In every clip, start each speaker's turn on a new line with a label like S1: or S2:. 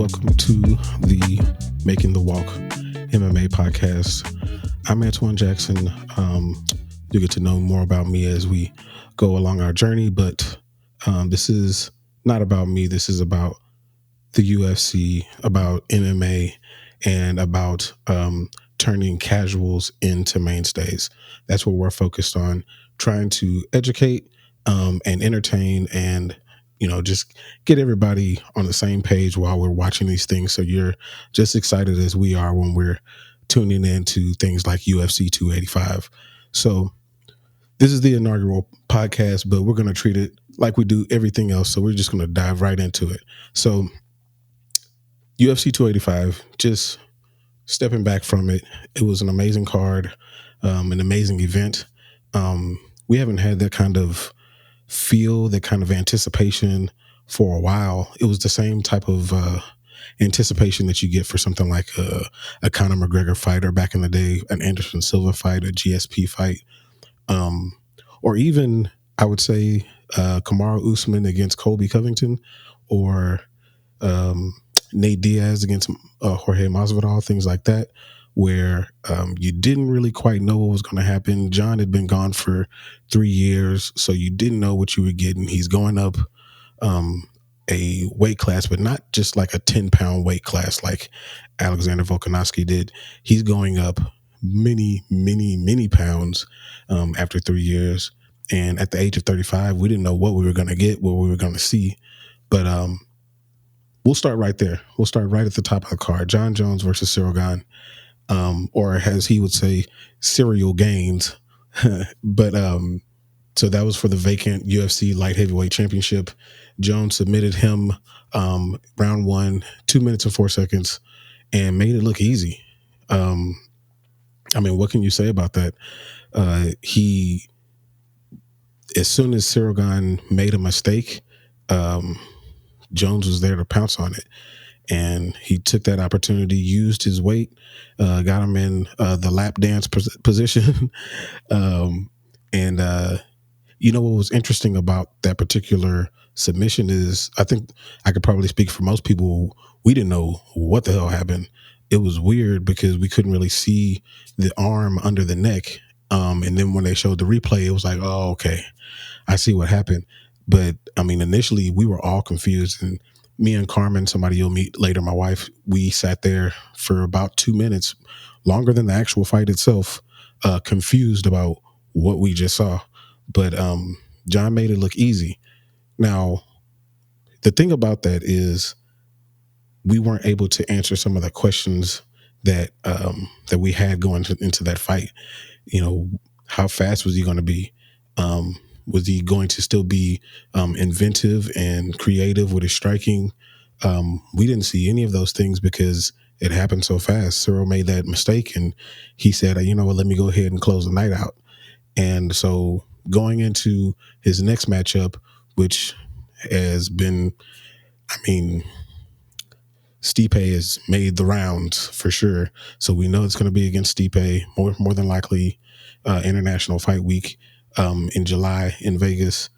S1: welcome to the Making the Walk MMA podcast. I'm Antoine Jackson. You get to know more about me as we go along our journey, but this is not about me. This is about the UFC, about MMA, and about turning casuals into mainstays. That's what we're focused on, trying to educate and entertain and just get everybody on the same page while we're watching these things. So you're just excited as we are when we're tuning into things like UFC 285. So this is the inaugural podcast, but we're going to treat it like we do everything else. So we're just going to dive right into it. So UFC 285, just stepping back from it, it was an amazing card, an amazing event. We haven't had that kind of feel, that kind of anticipation for a while. It was the same type of anticipation that you get for something like a Conor McGregor fight, or back in the day, an Anderson Silva fight, a GSP fight, or even, I would say, Kamaru Usman against Colby Covington, or Nate Diaz against Jorge Masvidal, things like that, where you didn't really quite know what was going to happen. John had been gone for 3 years, so you didn't know what you were getting. He's going up a weight class, but not just like a 10-pound weight class like Alexander Volkanovski did. He's going up many, many, many pounds after 3 years. And at the age of 35, we didn't know what we were going to get, what we were going to see. But we'll start right there. We'll start right at the top of the card. Jon Jones versus Ciryl Gane. Or as he would say, Serial Gains. But so that was for the vacant UFC light heavyweight championship. Jones submitted him round 1, 2 minutes and 4 seconds, and made it look easy. What can you say about that? As soon as Ciryl Gane made a mistake, Jones was there to pounce on it. And he took that opportunity, used his weight, got him in the lap dance position. What was interesting about that particular submission is, I think I could probably speak for most people, we didn't know what the hell happened. It was weird because we couldn't really see the arm under the neck. And then when they showed the replay, it was like, oh, okay, I see what happened. But initially we were all confused, and me and Carmen, somebody you'll meet later, my wife, we sat there for about 2 minutes, longer than the actual fight itself, confused about what we just saw. But John made it look easy. Now, the thing about that is we weren't able to answer some of the questions that we had going into that fight. How fast was he going to be? Was he going to still be inventive and creative with his striking? We didn't see any of those things because it happened so fast. Ciryl made that mistake, and he said, let me go ahead and close the night out. And so going into his next matchup, which has been, Stipe has made the rounds for sure. So we know it's going to be against Stipe, more than likely International Fight Week in July in Vegas.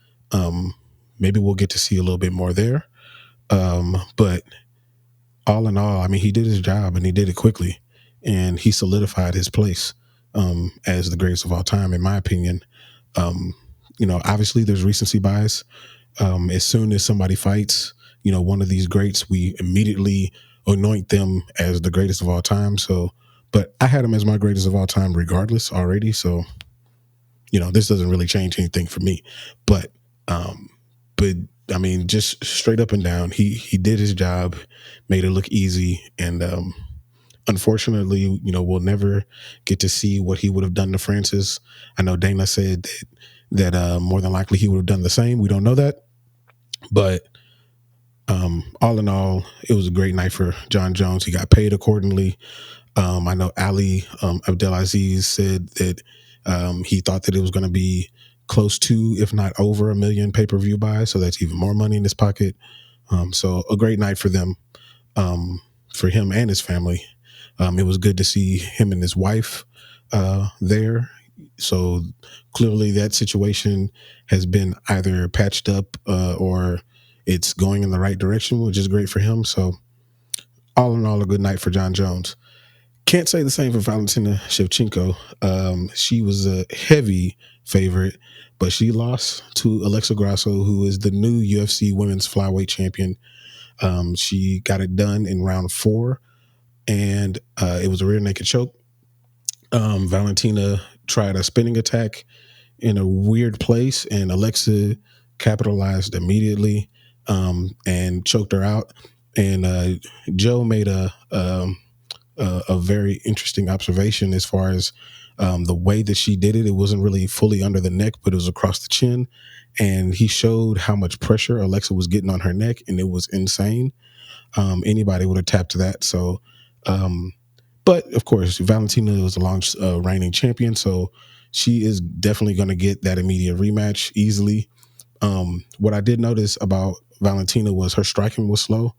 S1: Maybe we'll get to see a little bit more there. But all in all, he did his job, and he did it quickly, and he solidified his place as the greatest of all time, in my opinion. Obviously there's recency bias. As soon as somebody fights, one of these greats, we immediately anoint them as the greatest of all time. So, but I had him as my greatest of all time regardless already. So, this doesn't really change anything for me. But just straight up and down, he did his job, made it look easy. And unfortunately, we'll never get to see what he would have done to Francis. I know Dana said that more than likely he would have done the same. We don't know that. But all in all, it was a great night for Jon Jones. He got paid accordingly. I know Ali Abdelaziz said that he thought that it was going to be close to, if not over, 1 million pay-per-view buys. So that's even more money in his pocket. So a great night for them, for him and his family. It was good to see him and his wife there. So clearly that situation has been either patched up or it's going in the right direction, which is great for him. So all in all, a good night for John Jones. Can't say the same for Valentina Shevchenko. She was a heavy favorite, but she lost to Alexa Grasso, who is the new UFC Women's Flyweight Champion. She got it done in round 4, and it was a rear naked choke. Valentina tried a spinning attack in a weird place, and Alexa capitalized immediately and choked her out. And Joe made a very interesting observation as far as the way that she did it. It wasn't really fully under the neck, but it was across the chin. And he showed how much pressure Alexa was getting on her neck, and it was insane. Anybody would have tapped that. So, but of course, Valentina was a long reigning champion, so she is definitely going to get that immediate rematch easily. What I did notice about Valentina was her striking was slow.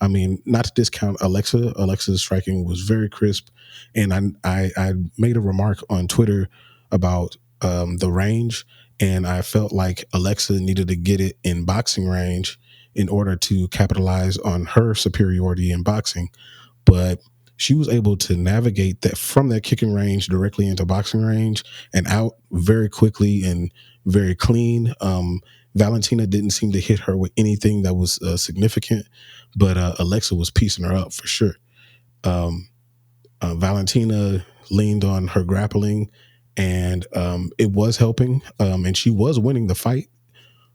S1: I mean, not to discount Alexa. Alexa's striking was very crisp, and I made a remark on Twitter about the range, and I felt like Alexa needed to get it in boxing range in order to capitalize on her superiority in boxing. But she was able to navigate that from that kicking range directly into boxing range and out very quickly and very clean. Valentina didn't seem to hit her with anything that was significant, but Alexa was piecing her up for sure. Um, Valentina leaned on her grappling, and it was helping, and she was winning the fight.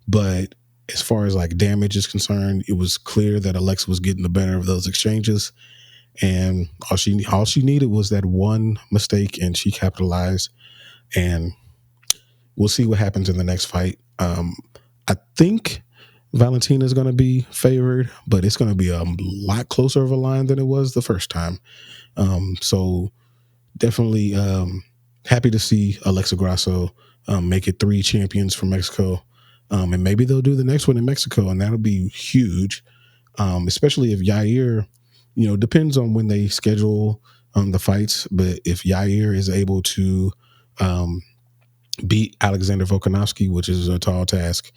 S1: But as far as like damage is concerned, it was clear that Alexa was getting the better of those exchanges, and all she needed was that one mistake, and she capitalized. And we'll see what happens in the next fight. I think Valentina is going to be favored, but it's going to be a lot closer of a line than it was the first time. So definitely happy to see Alexa Grasso make it 3 champions from Mexico. And maybe they'll do the next one in Mexico, and that'll be huge, especially if Yair, depends on when they schedule the fights. But if Yair is able to beat Alexander Volkanovski, which is a tall task,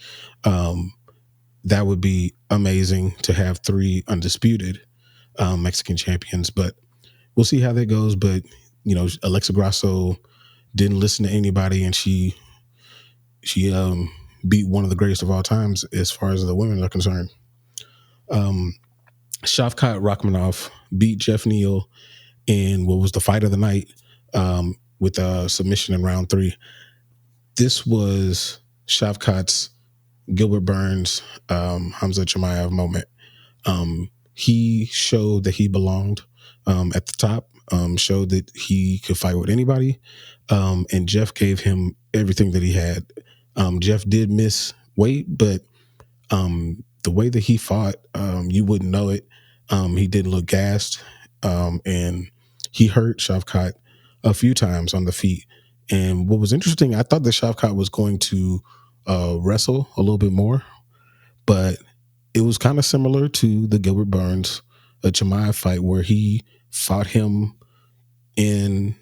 S1: that would be amazing to have 3 undisputed Mexican champions. But we'll see how that goes. But Alexa Grasso didn't listen to anybody, and she beat one of the greatest of all times as far as the women are concerned. Shavkat Rakhmonov beat Jeff Neal in what was the fight of the night with a submission in round 3. This was Shavkat's Gilbert Burns, Hamza Chimaev moment. He showed that he belonged at the top, showed that he could fight with anybody, and Jeff gave him everything that he had. Jeff did miss weight, but the way that he fought, you wouldn't know it. He didn't look gassed, and he hurt Shavkat a few times on the feet. And what was interesting, I thought that Shavkat was going to wrestle a little bit more, but it was kind of similar to the Gilbert Burns Chimaev fight, where he fought him in,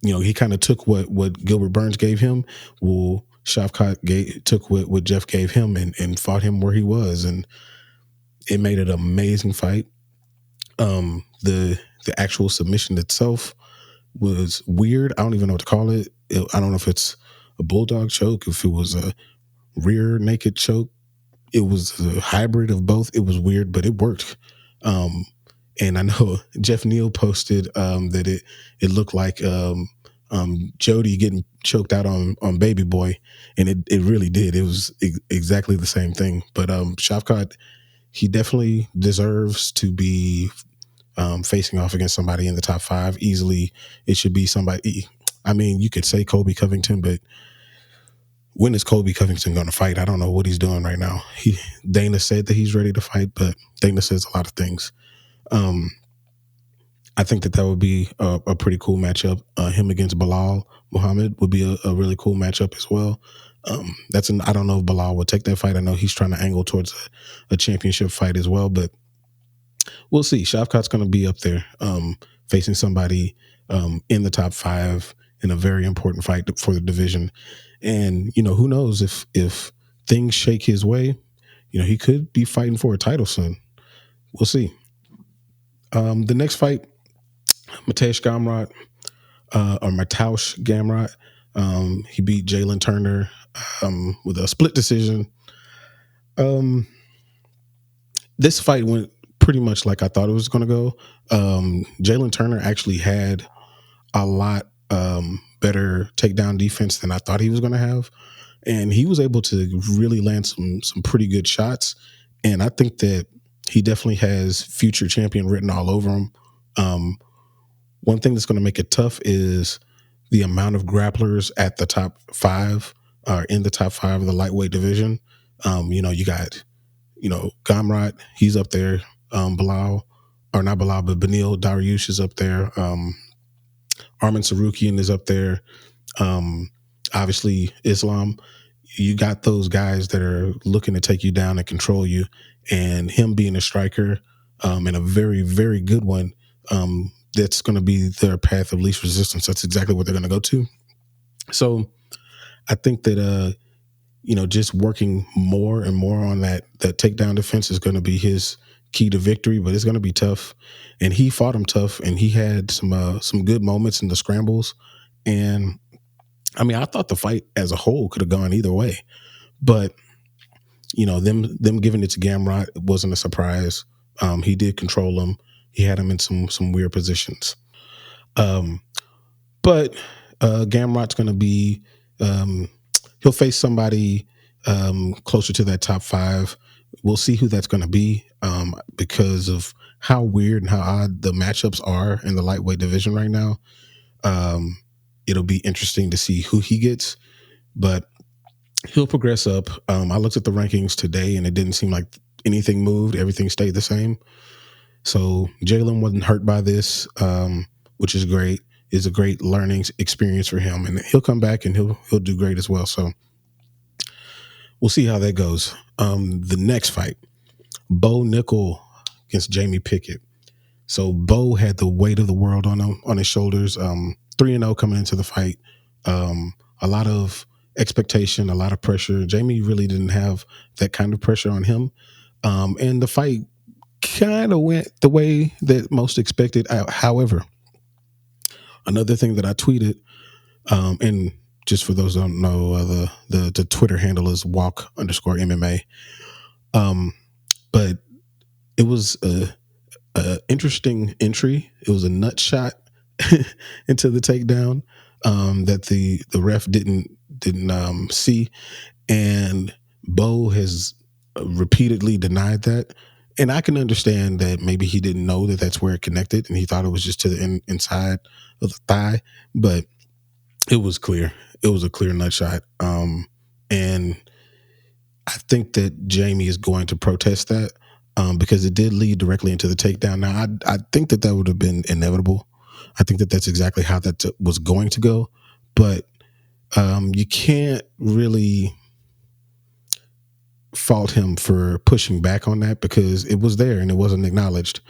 S1: he kind of took what Gilbert Burns gave him. Well, Shavkat took what Jeff gave him and fought him where he was, and it made it an amazing fight. The actual submission itself was weird. I don't even know what to call it. I don't know if it's a bulldog choke, if it was a rear naked choke. It was a hybrid of both. It was weird, but it worked. And I know Jeff Neal posted that it looked like Jody getting choked out on Baby Boy, and it really did. It was exactly the same thing. But Shavkat, he definitely deserves to be facing off against somebody in the top 5 easily. It should be somebody. I mean, you could say Colby Covington, but when is Colby Covington going to fight? I don't know what he's doing right now. Dana said that he's ready to fight, but Dana says a lot of things. I think that would be a pretty cool matchup. Him against Bilal Muhammad would be a really cool matchup as well. I don't know if Bilal would take that fight. I know he's trying to angle towards a championship fight as well, but we'll see. Shavkat's going to be up there facing somebody in the top 5 in a very important fight for the division. And, who knows if things shake his way, he could be fighting for a title soon. We'll see. The next fight, Mateusz Gamrot, or Mateusz Gamrot, he beat Jalen Turner with a split decision. Um, this fight went pretty much like I thought it was going to go. Jalen Turner actually had a lot better takedown defense than I thought he was going to have, and he was able to really land some pretty good shots. And I think that he definitely has future champion written all over him. One thing that's going to make it tough is the amount of grapplers at the top five, or in the top five of the lightweight division. You got, Gamrot, he's up there. Bilal, or not Bilal, but Beneil Dariush is up there. Arman Sarukian is up there. Obviously, Islam. You got those guys that are looking to take you down and control you, and him being a striker, and a very, very good one. That's going to be their path of least resistance. That's exactly what they're going to go to. So I think that just working more and more on that takedown defense is going to be his key to victory, but it's going to be tough. And he fought him tough, and he had some good moments in the scrambles. And I mean, I thought the fight as a whole could have gone either way, but them giving it to Gamrot wasn't a surprise. He did control him. He had him in some weird positions. But Gamrot's going to be he'll face somebody closer to that top five. We'll see who that's going to be because of how weird and how odd the matchups are in the lightweight division right now. It'll be interesting to see who he gets, but he'll progress up. I looked at the rankings today, and it didn't seem like anything moved. Everything stayed the same. So Jalen wasn't hurt by this, which is great. It's a great learning experience for him, and he'll come back and he'll do great as well. So we'll see how that goes. The next fight, Bo Nickal against Jamie Pickett. So Bo had the weight of the world on his shoulders. 3-0 coming into the fight. A lot of expectation, a lot of pressure. Jamie really didn't have that kind of pressure on him. And the fight kind of went the way that most expected. However, another thing that I tweeted, and just for those who don't know, the Twitter handle is walk_MMA. But it was a interesting entry. It was a nut shot into the takedown that the ref didn't see, and Bo has repeatedly denied that. And I can understand that maybe he didn't know that that's where it connected, and he thought it was just to the inside of the thigh, but it was clear. It was a clear nut shot. And I think that Jamie is going to protest that because it did lead directly into the takedown. Now, I think that would have been inevitable. I think that that's exactly how that was going to go. But you can't really fault him for pushing back on that because it was there and it wasn't acknowledged.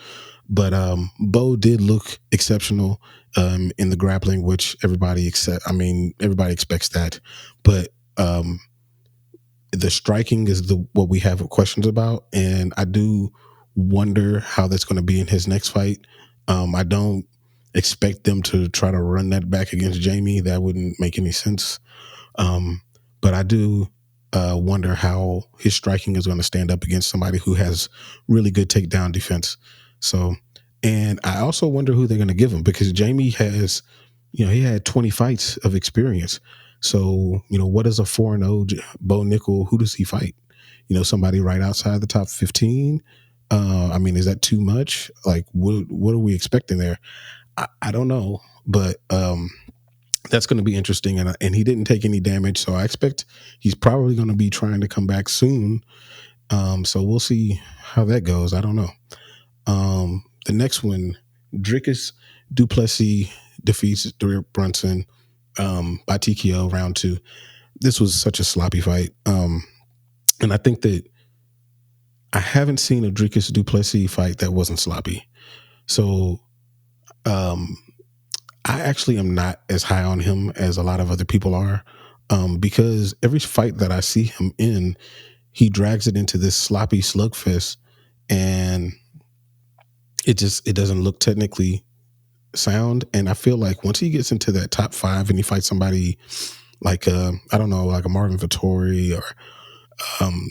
S1: But Bo did look exceptional in the grappling, which everybody expects that. But the striking is what we have questions about, and I do wonder how that's going to be in his next fight. I don't expect them to try to run that back against Jamie. That wouldn't make any sense. But I do wonder how his striking is going to stand up against somebody who has really good takedown defense. So, and I also wonder who they're going to give him because Jamie has, he had 20 fights of experience. So, what is a 4-0 Bo Nickal? Who does he fight? Somebody right outside the top 15. Is that too much? Like, what are we expecting there? I don't know, but that's going to be interesting. And he didn't take any damage, so I expect he's probably going to be trying to come back soon. So we'll see how that goes. I don't know. The next one, Dricus du Plessis defeats Brunson by TKO round 2. This was such a sloppy fight. And I think that I haven't seen a Dricus du Plessis fight that wasn't sloppy. So I actually am not as high on him as a lot of other people are because every fight that I see him in, he drags it into this sloppy slugfest. And it doesn't look technically sound. And I feel like once he gets into that top 5 and he fights somebody like I don't know, like a Marvin Vettori or um,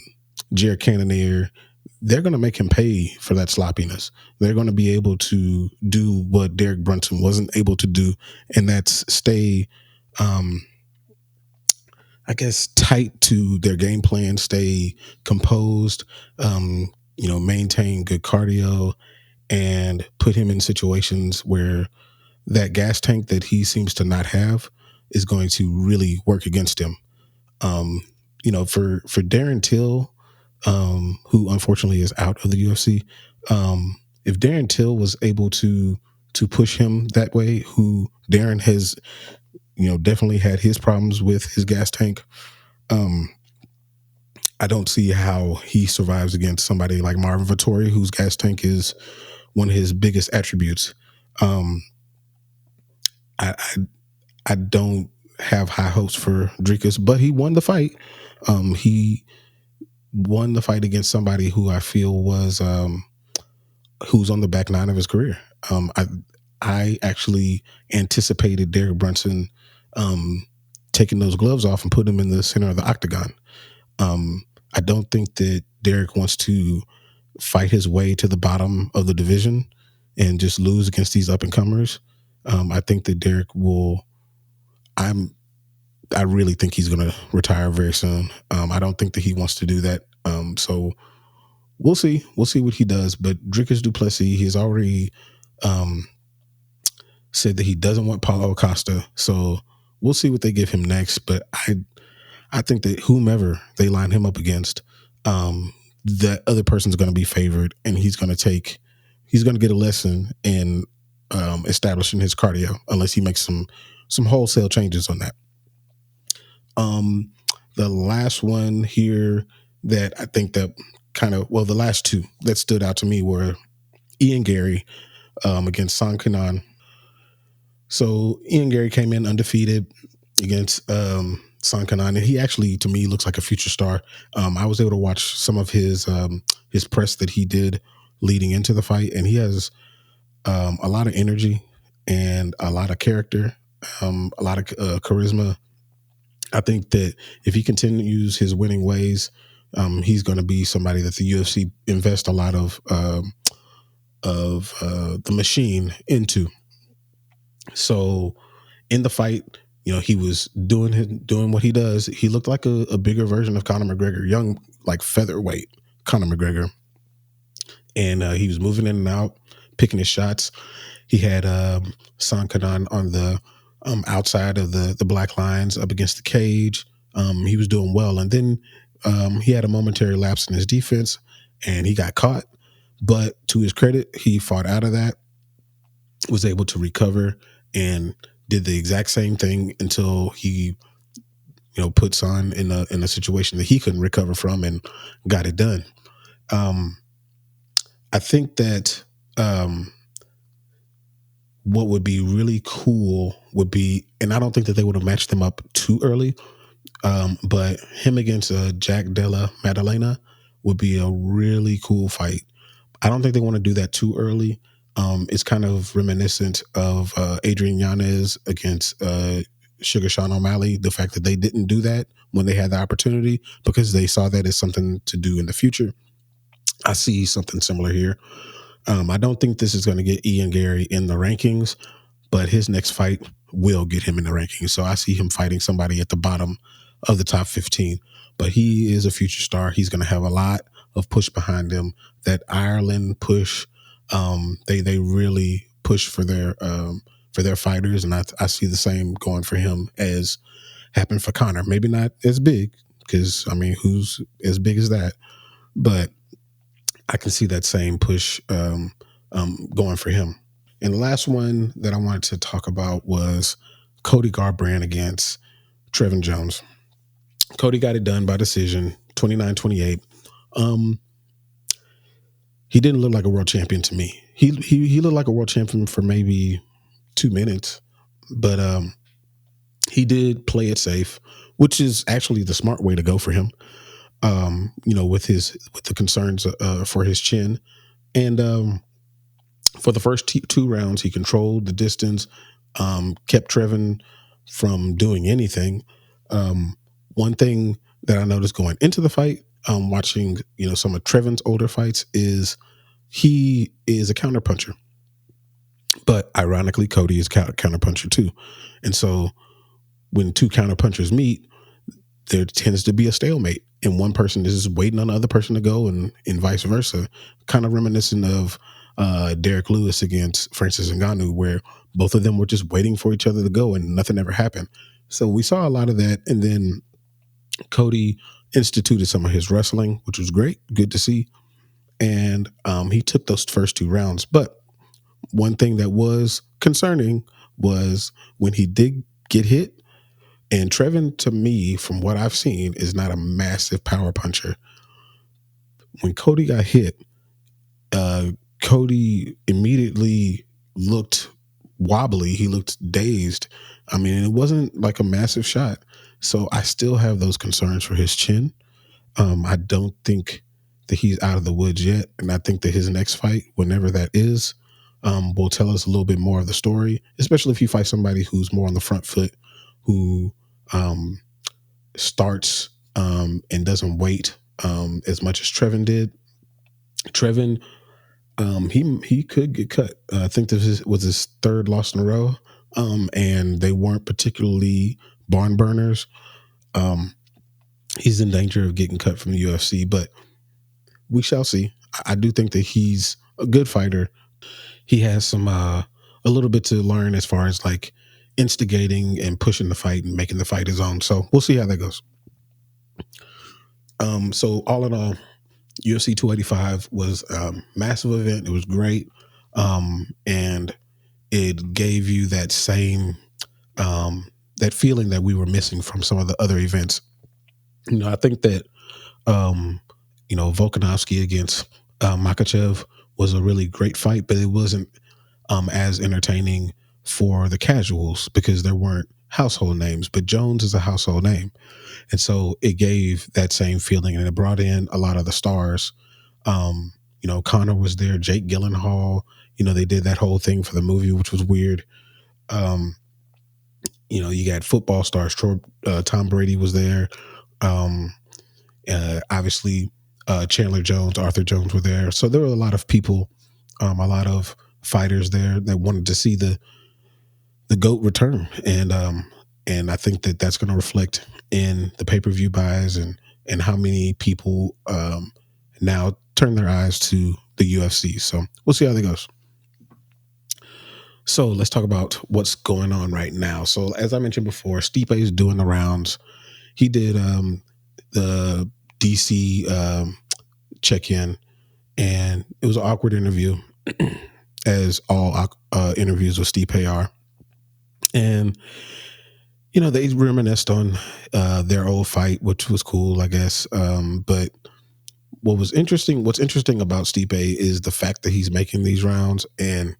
S1: Jared Cannonier, they're going to make him pay for that sloppiness. They're going to be able to do what Derek Brunson wasn't able to do, and that's stay, um, I guess, tight to their game plan, stay composed, maintain good cardio, and put him in situations where that gas tank that he seems to not have is going to really work against him. For Darren Till, who unfortunately is out of the UFC, if Darren Till was able to push him that way, who Darren has, definitely had his problems with his gas tank. I don't see how he survives against somebody like Marvin Vettori, whose gas tank is one of his biggest attributes. I, I I don't have high hopes for Dricus, but he won the fight. He won the fight against somebody who I feel was who's on the back nine of his career. I actually anticipated Derek Brunson taking those gloves off and put him in the center of the octagon. I don't think that Derek wants to fight his way to the bottom of the division and just lose against these up and comers. I think that Derek will. I really think he's going to retire very soon. I don't think that he wants to do that. So we'll see. We'll see what he does. But Dricus du Plessis, he's already said that he doesn't want Paulo Acosta. So we'll see what they give him next. But I think that whomever they line him up against, that other person's going to be favored, and he's going to get a lesson in establishing his cardio, unless he makes some wholesale changes on that. The last one here that I think that the last two that stood out to me were Ian Garry against Kenan. So Ian Garry came in undefeated against Kenan, and he actually, to me, looks like a future star. I was able to watch some of his press that he did leading into the fight, and he has a lot of energy and a lot of character, a lot of charisma. I think that if he continues his winning ways, he's going to be somebody that the UFC invest a lot of the machine into. So in the fight, he was doing what he does. He looked like a bigger version of Conor McGregor, young, like featherweight Conor McGregor. And he was moving in and out, picking his shots. He had Kenan on the outside of the black lines up against the cage. He was doing well. And then he had a momentary lapse in his defense, and he got caught. But to his credit, he fought out of that, was able to recover, and did the exact same thing until he, put Son in a situation that he couldn't recover from and got it done. I think that what would be really cool would be, and I don't think that they would have matched them up too early, but him against Jack Della Maddalena would be a really cool fight. I don't think they want to do that too early. It's kind of reminiscent of Adrian Yanez against Sugar Sean O'Malley, the fact that they didn't do that when they had the opportunity because they saw that as something to do in the future. I see something similar here. I don't think this is going to get Ian Garry in the rankings, but his next fight will get him in the rankings. So I see him fighting somebody at the bottom of the top 15. But he is a future star. He's going to have a lot of push behind him. That Ireland push, they really push for their fighters, and I see the same going for him as happened for Conor. Maybe not as big, because who's as big as that? But I can see that same push going for him. And the last one that I wanted to talk about was Cody Garbrandt against Trevin Jones. Cody got it done by decision, 29-28. He didn't look like a world champion to me. He looked like a world champion for maybe 2 minutes, but he did play it safe, which is actually the smart way to go for him. With the concerns for his chin, and For the first two rounds, he controlled the distance, kept Trevin from doing anything. One thing that I noticed going into the fight, watching some of Trevin's older fights, is he is a counterpuncher. But ironically, Cody is a counterpuncher too. And so when two counterpunchers meet, there tends to be a stalemate. And one person is waiting on the other person to go and vice versa. Kind of reminiscent of Derek Lewis against Francis Ngannou, where both of them were just waiting for each other to go and nothing ever happened. So we saw a lot of that. And then Cody instituted some of his wrestling, which was great. Good to see. And he took those first two rounds. But one thing that was concerning was when he did get hit, and Trevin, to me, from what I've seen, is not a massive power puncher. When Cody got hit, Cody immediately looked wobbly. He looked dazed. I mean, it wasn't like a massive shot. So I still have those concerns for his chin. I don't think that he's out of the woods yet. And I think that his next fight, whenever that is, will tell us a little bit more of the story, especially if you fight somebody who's more on the front foot, who starts and doesn't wait as much as Trevin did. Trevin, he could get cut. I think this was his third loss in a row, and they weren't particularly barn burners. He's in danger of getting cut from the UFC, but we shall see. I do think that he's a good fighter. He has some a little bit to learn as far as like instigating and pushing the fight and making the fight his own. So we'll see how that goes. So all in all, UFC 285 was a massive event. It was great. And it gave you that same, that feeling that we were missing from some of the other events. I think that, Volkanovski against Makhachev was a really great fight, but it wasn't as entertaining for the casuals because there weren't household names, but Jones is a household name. And so it gave that same feeling, and it brought in a lot of the stars. Conor was there, Jake Gyllenhaal, they did that whole thing for the movie, which was weird. You got football stars, Tom Brady was there. Obviously, Chandler Jones, Arthur Jones were there. So there were a lot of people, a lot of fighters there that wanted to see the GOAT return. And I think that that's going to reflect in the pay-per-view buys and how many people now turn their eyes to the UFC. So we'll see how that goes. So let's talk about what's going on right now. So as I mentioned before, Stipe is doing the rounds. He did the DC check-in, and it was an awkward interview, as all interviews with Stipe are. And they reminisced on their old fight, which was cool, I guess. But what's interesting about Stipe is the fact that he's making these rounds and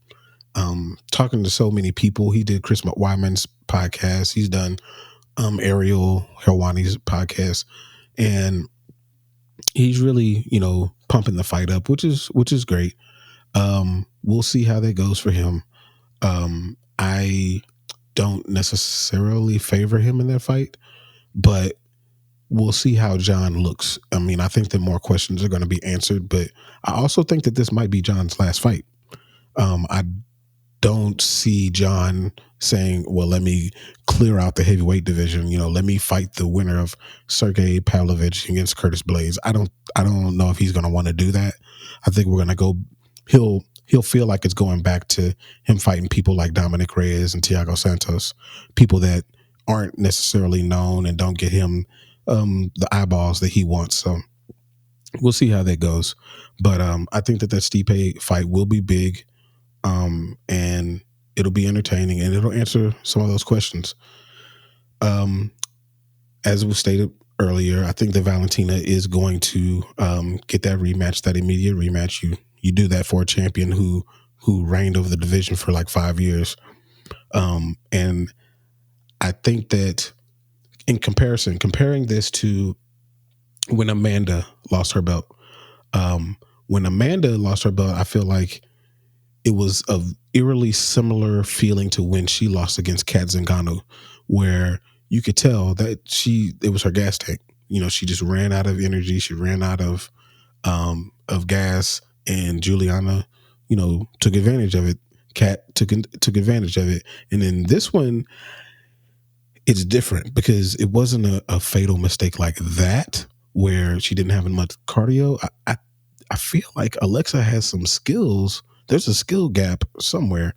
S1: talking to so many people. He did Chris Weidman's podcast. He's done Ariel Helwani's podcast, and he's really pumping the fight up, which is great. We'll see how that goes for him. I don't necessarily favor him in that fight, but we'll see how John looks. I mean, I think that more questions are going to be answered, but I also think that this might be John's last fight. I don't see John saying, well, let me clear out the heavyweight division. Let me fight the winner of Sergey Pavlovich against Curtis Blades. I don't know if he's going to want to do that. I think we're going to go, he'll feel like it's going back to him fighting people like Dominic Reyes and Thiago Santos, people that aren't necessarily known and don't get him the eyeballs that he wants. So we'll see how that goes. But I think that Stipe fight will be big, and it'll be entertaining, and it'll answer some of those questions. As was stated earlier, I think that Valentina is going to get that rematch, that immediate rematch. You do that for a champion who reigned over the division for like 5 years. And I think that in comparing this to when Amanda lost her belt, I feel like it was a eerily similar feeling to when she lost against Kat Zingano, where you could tell that it was her gas tank. She just ran out of energy. She ran out of gas, and Juliana, took advantage of it. Kat took advantage of it, and then this one, it's different because it wasn't a fatal mistake like that where she didn't have much cardio. I feel like Alexa has some skills. There's a skill gap somewhere,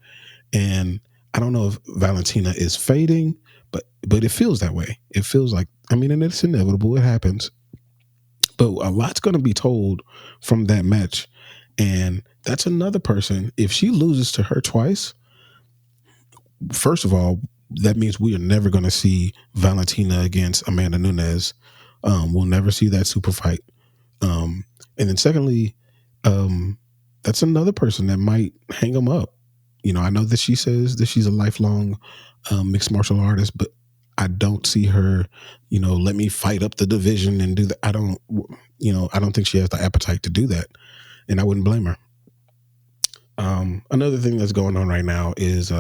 S1: and I don't know if Valentina is fading, but it feels that way. It feels like, and it's inevitable. It happens, but a lot's going to be told from that match, and that's another person. If she loses to her twice, first of all, that means we are never going to see Valentina against Amanda Nunes. We'll never see that super fight. And then secondly, that's another person that might hang them up. I know that she says that she's a lifelong mixed martial artist, but I don't see her, let me fight up the division and do that. I don't think she has the appetite to do that. And I wouldn't blame her. Another thing that's going on right now is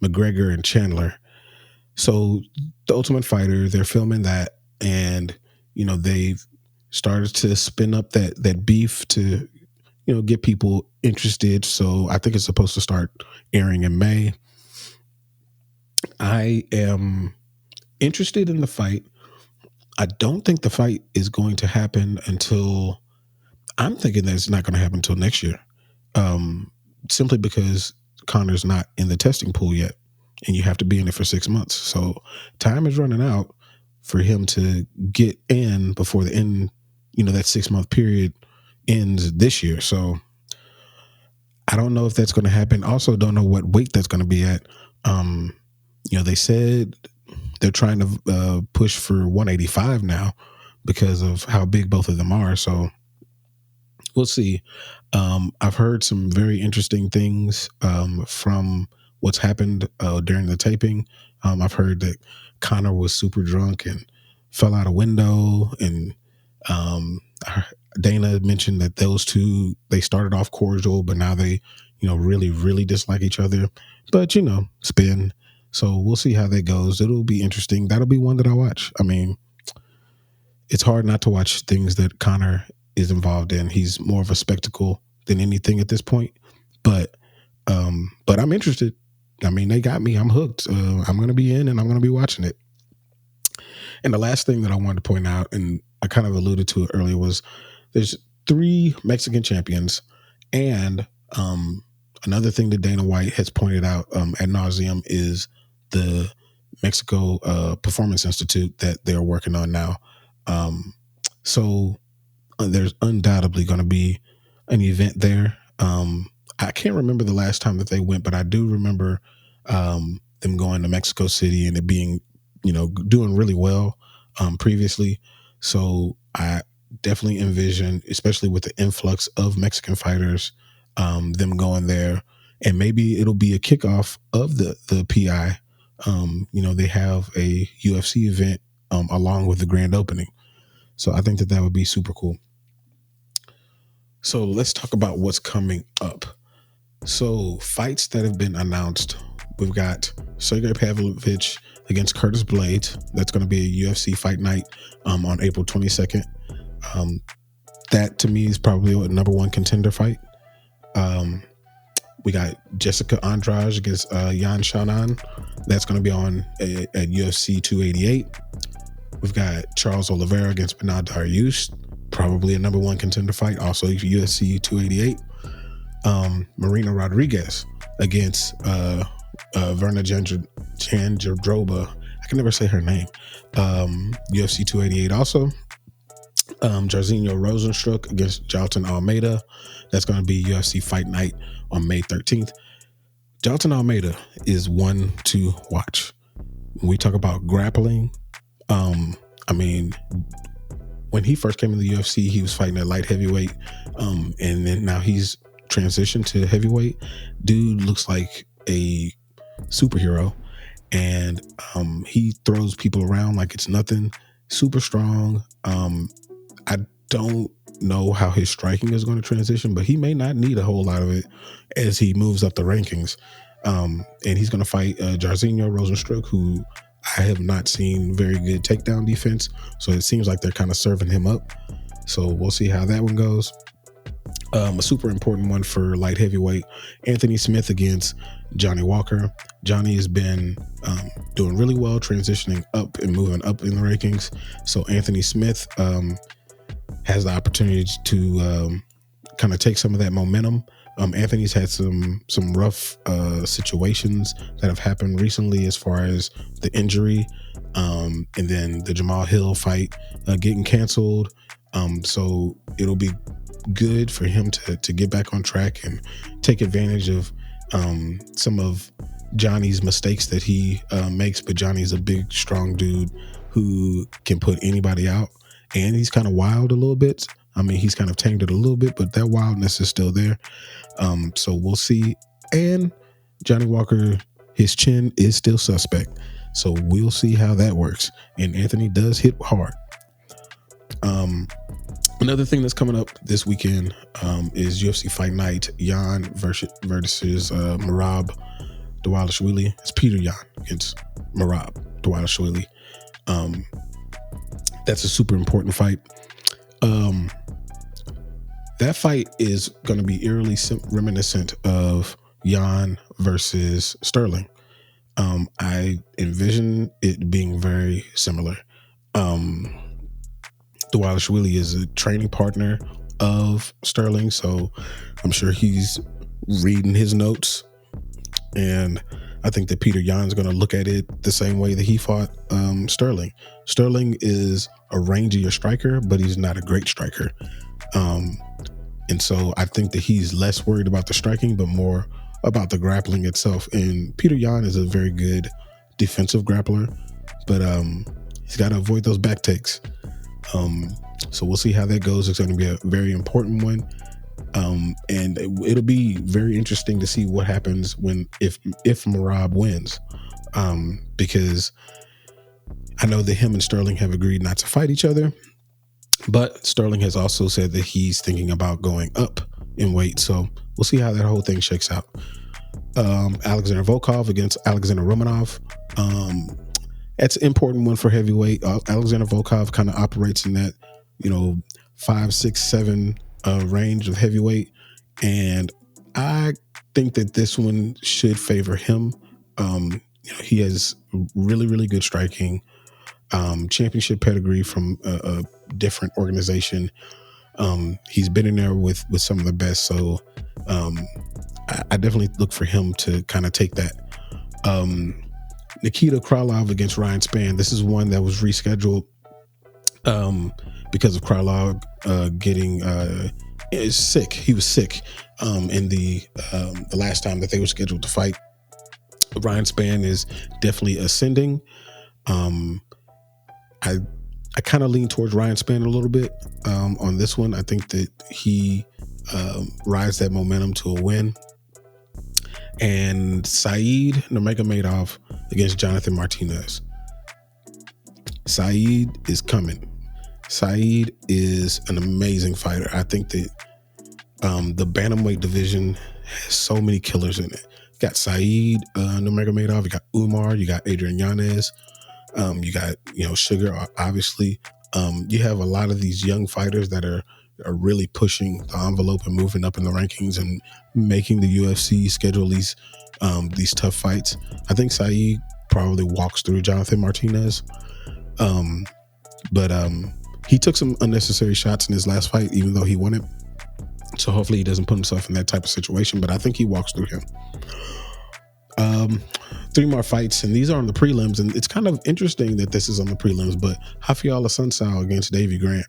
S1: McGregor and Chandler. So the Ultimate Fighter, they're filming that, and they've started to spin up that beef to get people interested. So I think it's supposed to start airing in May. I am interested in the fight. I don't think the fight is going to happen until, I'm thinking that it's not going to happen until next year. Simply because Conor's not in the testing pool yet, and you have to be in it for 6 months. So time is running out for him to get in before the end, that 6-month period ends this year. So I don't know if that's going to happen. Also don't know what weight that's going to be at. They said they're trying to push for 185 now because of how big both of them are. So we'll see. I've heard some very interesting things from what's happened during the taping. I've heard that Conor was super drunk and fell out a window, and Dana mentioned that those two, they started off cordial, but now they, really, really dislike each other. But, spin. So we'll see how that goes. It'll be interesting. That'll be one that I watch. It's hard not to watch things that Conor is involved in. He's more of a spectacle than anything at this point. But I'm interested. They got me. I'm hooked. I'm going to be in, and I'm going to be watching it. And the last thing that I wanted to point out, and I kind of alluded to it earlier, was there's 3 Mexican champions. And another thing that Dana White has pointed out ad nauseum is the Mexico Performance Institute that they're working on now. So there's undoubtedly going to be an event there. I can't remember the last time that they went, but I do remember them going to Mexico City and it being, doing really well previously. So I definitely envision, especially with the influx of Mexican fighters, them going there, and maybe it'll be a kickoff of the PI. They have a UFC event along with the grand opening. So I think that would be super cool. So let's talk about what's coming up. So fights that have been announced. We've got Sergey Pavlovich against Curtis Blades. That's going to be a UFC Fight Night on April 22nd. That to me is probably a number 1 contender fight. We got Jessica Andrade against Yan Xiaonan. That's going to be on at UFC 288. We've got Charles Oliveira against Bernard Dariush. Probably a number 1 contender fight. Also UFC 288. Marina Rodriguez against Verna Jandiroba. I can never say her name. UFC 288 also. Jairzinho Rosenstruck against Jailton Almeida. That's going to be UFC Fight Night on May 13th. Jailton Almeida is one to watch. When we talk about grappling, when he first came in the UFC, he was fighting at light heavyweight, and then now he's transitioned to heavyweight. Dude looks like a superhero, and he throws people around like it's nothing. Super strong. I don't know how his striking is going to transition, but he may not need a whole lot of it as he moves up the rankings. And he's going to fight Jairzinho Rozenstruik, who I have not seen very good takedown defense. So it seems like they're kind of serving him up. So we'll see how that one goes. A super important one for light heavyweight, Anthony Smith against Johnny Walker. Johnny has been doing really well, transitioning up and moving up in the rankings. So Anthony Smith has the opportunity to kind of take some of that momentum. Anthony's had some rough situations that have happened recently as far as the injury, and then the Jamal Hill fight getting canceled. So it'll be good for him to get back on track and take advantage of some of Johnny's mistakes that he makes. But Johnny's a big, strong dude who can put anybody out, and he's kind of wild a little bit. I mean, he's kind of tamed it a little bit, but that wildness is still there. So we'll see. And Johnny Walker, his chin is still suspect. So we'll see how that works. And Anthony does hit hard. Another thing that's coming up this weekend is UFC Fight Night. Yan versus Merab Dvalishvili. It's Petr Yan against Merab Dvalishvili. That's a super important fight. That fight is going to be eerily reminiscent of Yan versus Sterling. I envision it being very similar. Dvalishvili is a training partner of Sterling, so I'm sure he's reading his notes, and I think that Petr Yan's going to look at it the same way that he fought Sterling. Sterling is a rangier striker, but he's not a great striker, and so I think that he's less worried about the striking, but more about the grappling itself. And Petr Yan is a very good defensive grappler, but he's got to avoid those back takes. So we'll see how that goes. It's going to be a very important one. And it'll be very interesting to see what happens if Merab wins. Because I know that him and Sterling have agreed not to fight each other, but Sterling has also said that he's thinking about going up in weight. So we'll see how that whole thing shakes out. Alexander Volkov against Alexander Rahkmonov. That's an important one for heavyweight. Alexander Volkov kind of operates in that, 5, 6, 7 range of heavyweight. And I think that this one should favor him. He has really, really good striking, championship pedigree from a different organization. He's been in there with some of the best. So I definitely look for him to kind of take that. Nikita Krylov against Ryan Spann. This is one that was rescheduled because of Krylov getting sick. He was sick in the last time that they were scheduled to fight. Ryan Spann is definitely ascending. I kind of lean towards Ryan Spann a little bit on this one. I think that he rides that momentum to a win. And Saeed Nurmagomedov against Jonathan Martinez. Saeed is coming. Saeed is an amazing fighter. I think that the bantamweight division has so many killers in it. You got Saeed Nurmagomedov, you got Umar, you got Adrian Yanez, you got Sugar, obviously. You have a lot of these young fighters that are really pushing the envelope and moving up in the rankings and making the UFC schedule these tough fights. I think Saeed probably walks through Jonathan Martinez. But he took some unnecessary shots in his last fight, even though he won it. So hopefully he doesn't put himself in that type of situation, but I think he walks through him. 3 more fights, and these are on the prelims, and it's kind of interesting that this is on the prelims, but Rafael Assunção against Davy Grant.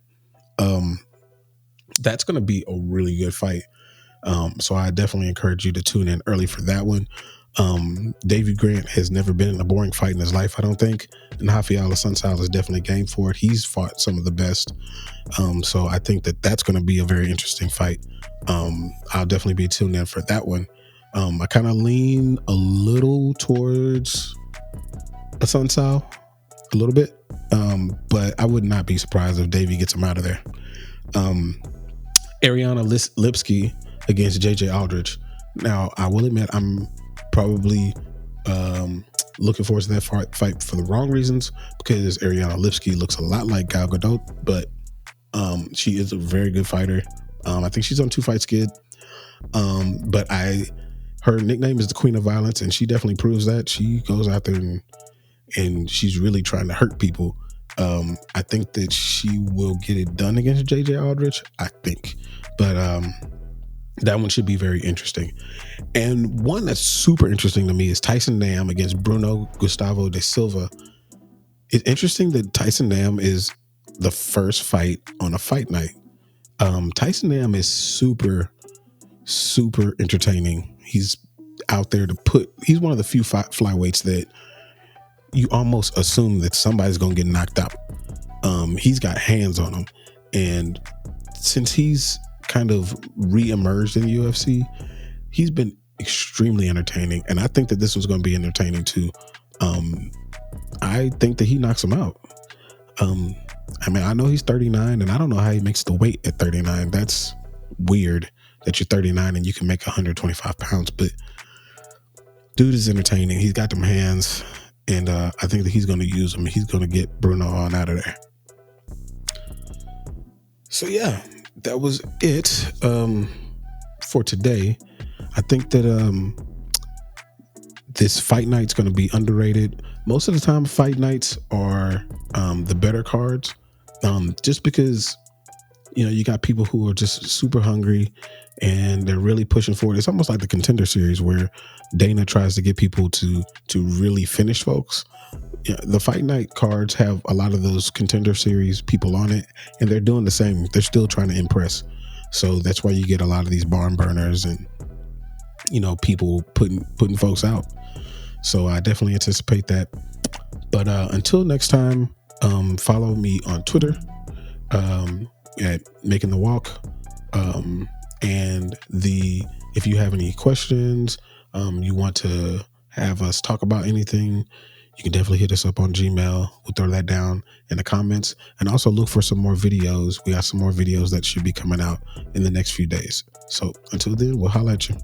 S1: That's going to be a really good fight. So I definitely encourage you to tune in early for that one. Davy Grant has never been in a boring fight in his life, I don't think. And Rafael Assunção is definitely game for it. He's fought some of the best. So I think that that's going to be a very interesting fight. I'll definitely be tuned in for that one. I kind of lean a little towards Assunção, a little bit. But I would not be surprised if Davy gets him out of there. Ariana Lipski against JJ Aldrich. Now, I will admit I'm probably looking forward to that fight for the wrong reasons, because Ariana Lipski looks a lot like Gal Gadot, but she is a very good fighter. I think she's on 2 Fight Skid. But her nickname is the Queen of Violence, and she definitely proves that. She goes out there and she's really trying to hurt people. I think that she will get it done against JJ Aldrich, I think. But that one should be very interesting. And one that's super interesting to me is Tyson Nam against Bruno Gustavo da Silva. It's interesting that Tyson Nam is the first fight on a fight night. Tyson Nam is super entertaining. He's out there he's one of the few flyweights that you almost assume that somebody's going to get knocked out. He's got hands on him. And since he's kind of re-emerged in the UFC, he's been extremely entertaining. And I think that this was going to be entertaining too. I think that he knocks him out. I mean, I know he's 39, and I don't know how he makes the weight at 39. That's weird that you're 39 and you can make 125 pounds. But dude is entertaining. He's got them hands, and I think that he's going to use them. He's going to get Bruno on out of there. So yeah, that was it for today. I think that this fight night's going to be underrated. Most of the time, fight nights are the better cards, just because you got people who are just super hungry and they're really pushing forward. It's almost like the Contender Series, where Dana tries to get people to really finish folks. The fight night cards have a lot of those Contender Series people on it, and they're doing the same. They're still trying to impress. So that's why you get a lot of these barn burners and people putting folks out. So I definitely anticipate that. But until next time, follow me on Twitter at Making the Walk. And if you have any questions, you want to have us talk about anything, you can definitely hit us up on Gmail. We'll throw that down in the comments. And also look for some more videos. We got some more videos that should be coming out in the next few days. So until then, we'll holler at you.